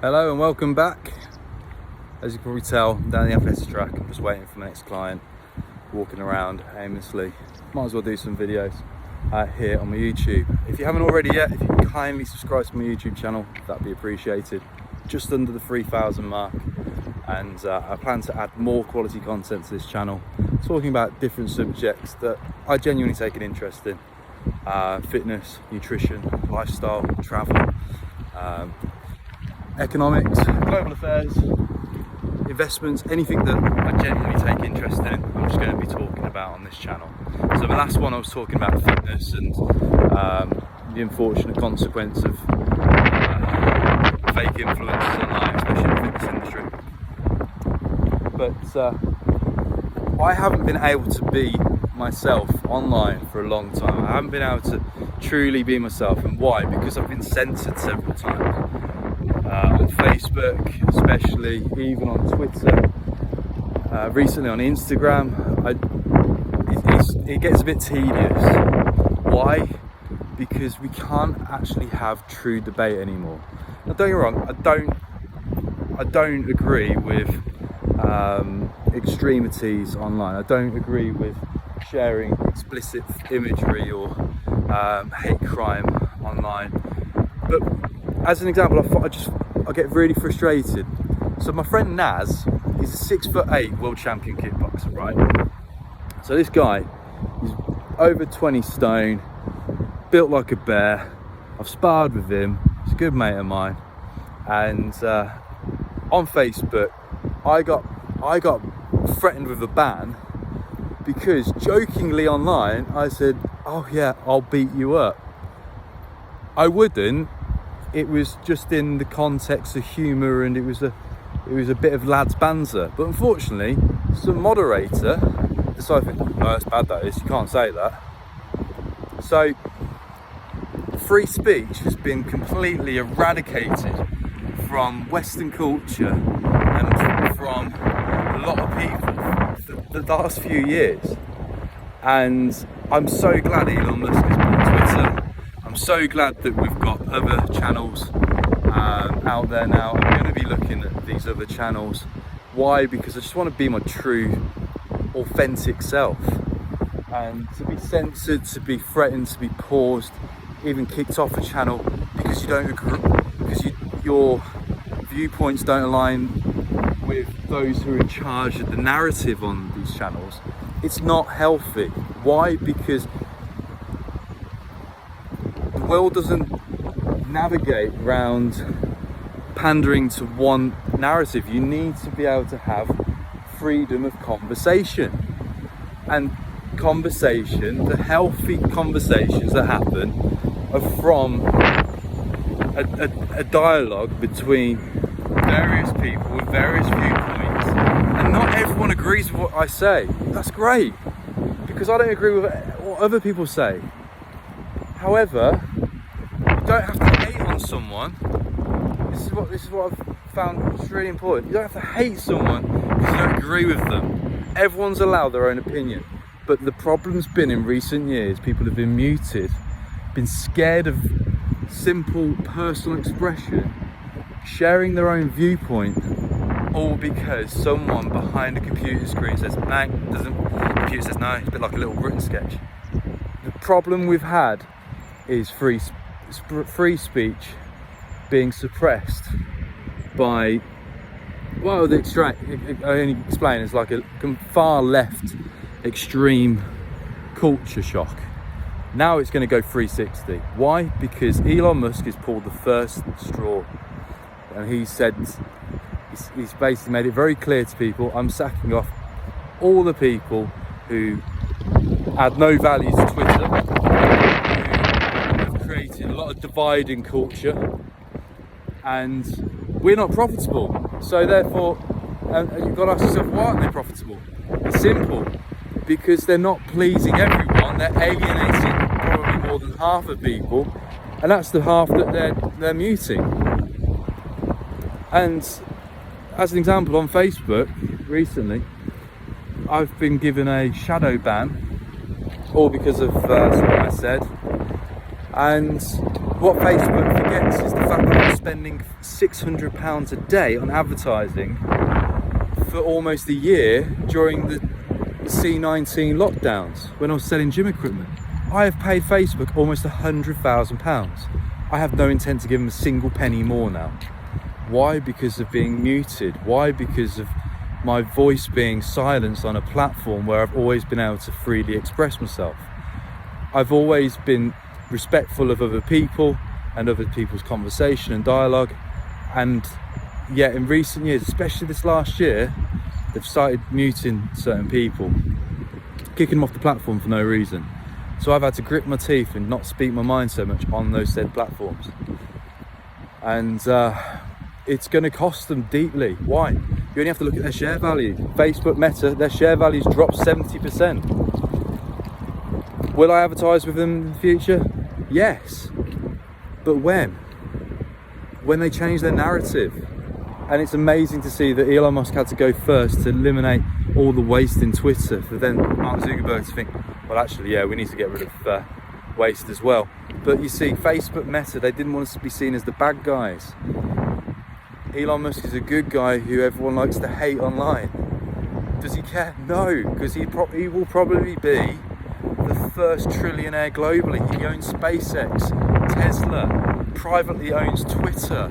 Hello and welcome back. As you can probably tell, I'm down the athletics track. I'm just waiting for my next client, walking around aimlessly. Might as well do some videos here on my YouTube. If you haven't already yet, if you can kindly subscribe to my YouTube channel, that'd be appreciated. Just under the 3,000 mark, and I plan to add more quality content to this channel, talking about different subjects that I genuinely take an interest in. Fitness, nutrition, lifestyle, travel, economics, global affairs, investments, anything that I genuinely take interest in, I'm just going to be talking about on this channel. So the last one I was talking about fitness and the unfortunate consequence of fake influencers online, especially in the fitness industry. But I haven't been able to be myself online for a long time. I haven't been able to truly be myself. And why? Because I've been censored several times. On Facebook, especially, even on Twitter, recently on Instagram. It gets a bit tedious. Why? Because we can't actually have true debate anymore. Now, don't get me wrong, I don't agree with extremities online. I don't agree with sharing explicit imagery or hate crime online. But as an example, I get really frustrated. So my friend Naz, he's a 6'8" world champion kickboxer, right? So this guy, he's over 20 stone, built like a bear. I've sparred with him. He's a good mate of mine. And on Facebook, I got threatened with a ban because jokingly online I said, "Oh yeah, I'll beat you up." I wouldn't. It was just in the context of humour, and it was a bit of lads banter. But unfortunately, some moderator decided, "Oh, that's bad. That is. You can't say that." So free speech has been completely eradicated from Western culture and from a lot of people for the last few years. And I'm so glad Elon Musk has bought Twitter. I'm so glad that we've got other channels out there now. I'm going to be looking at these other channels. Why? Because I just want to be my true, authentic self. And to be censored, to be threatened, to be paused, even kicked off a channel because you don't agree, because your viewpoints don't align with those who are in charge of the narrative on these channels, it's not healthy. Why? Because the world doesn't navigate around pandering to one narrative. You need to be able to have freedom of conversation. And conversation, the healthy conversations that happen, are from a dialogue between various people with various viewpoints. And not everyone agrees with what I say. That's great, because I don't agree with what other people say. However, you don't have to hate on someone. This is what I've found is really important. You don't have to hate someone because you don't agree with them. Everyone's allowed their own opinion. But the problem's been in recent years, people have been muted, been scared of simple personal expression, sharing their own viewpoint, all because someone behind a computer screen says, no, the computer says no, it's a bit like a little written sketch. The problem we've had is free speech being suppressed by, well, I only explain it's like a far left extreme culture shock. Now it's going to go 360. Why? Because Elon Musk has pulled the first straw, and he said, he's basically made it very clear to people, I'm sacking off all the people who add no value to Twitter, who have created a lot of dividing culture, and we're not profitable. So therefore, and you've got to ask yourself, why aren't they profitable? It's simple. Because they're not pleasing everyone, they're alienating probably more than half of people, and that's the half that they're muting. And as an example, on Facebook recently, I've been given a shadow ban, all because of something I said. And What Facebook forgets is the fact that I'm spending £600 a day on advertising for almost a year during the C-19 lockdowns when I was selling gym equipment. I have paid Facebook almost £100,000. I have no intent to give them a single penny more now. Why? Because of being muted. Why? Because of my voice being silenced on a platform where I've always been able to freely express myself. I've always been respectful of other people and other people's conversation and dialogue, and yet in recent years, especially this last year, they've started muting certain people, kicking them off the platform for no reason. So I've had to grit my teeth and not speak my mind so much on those said platforms, and it's going to cost them deeply. Why? You only have to look at their share value. Facebook, Meta, their share values dropped 70%. Will I advertise with them in the future? Yes. But when? When they change their narrative. And it's amazing to see that Elon Musk had to go first to eliminate all the waste in Twitter, for then Mark Zuckerberg to think, well, actually, yeah, we need to get rid of waste as well. But you see, Facebook, Meta, they didn't want us to be seen as the bad guys. Elon Musk is a good guy who everyone likes to hate online. Does he care? No, because he will probably be the first trillionaire globally. He owns SpaceX, Tesla, privately owns Twitter.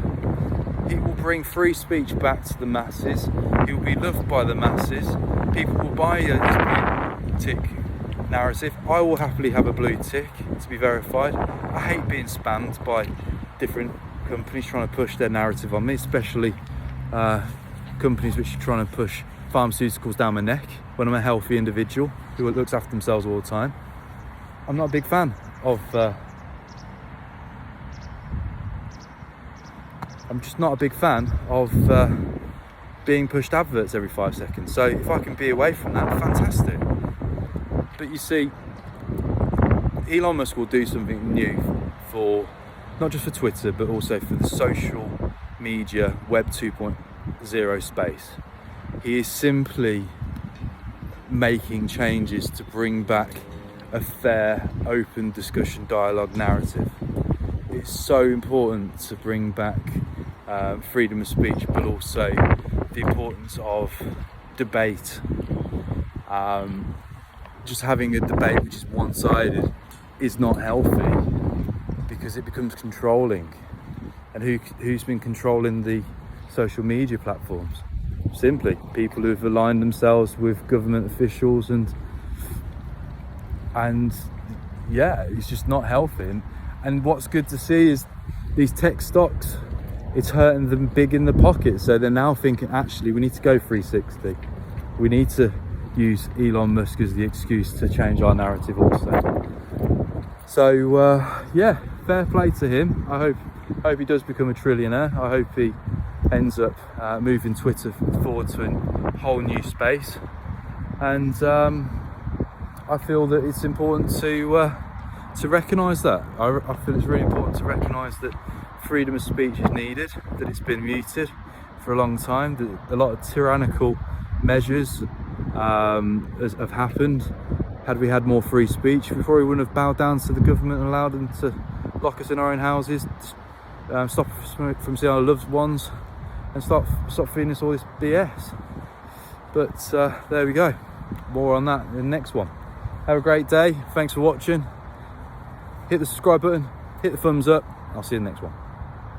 He will bring free speech back to the masses. He will be loved by the masses. People will buy his blue tick narrative. I will happily have a blue tick to be verified. I hate being spammed by different companies trying to push their narrative on me, especially companies which are trying to push pharmaceuticals down my neck when I'm a healthy individual who looks after themselves all the time. I'm not a big fan of I'm just not a big fan of being pushed adverts every 5 seconds. So if I can be away from that, fantastic. But you see, Elon Musk will do something new for not just for Twitter, but also for the social media Web 2.0 space. He is simply making changes to bring back a fair, open discussion, dialogue, narrative. It's so important to bring back freedom of speech, but also the importance of debate. Just having a debate which is one-sided is not healthy, because it becomes controlling. And who's been controlling the social media platforms? Simply people who've aligned themselves with government officials, and yeah, it's just not healthy. And what's good to see is these tech stocks, it's hurting them big in the pocket. So they're now thinking, actually, we need to go 360. We need to use Elon Musk as the excuse to change our narrative also. So yeah, fair play to him. I hope he does become a trillionaire. I hope he ends up moving Twitter forward to a whole new space. And I feel that it's important to recognise that. I feel it's really important to recognise that freedom of speech is needed, that it's been muted for a long time, that a lot of tyrannical measures have happened. Had we had more free speech, we probably wouldn't have bowed down to the government and allowed them to lock us in our own houses, stop us from seeing our loved ones, and stop feeding us all this BS. But there we go. More on that in the next one. Have a great day. Thanks for watching. Hit the subscribe button, hit the thumbs up. I'll see you in the next one.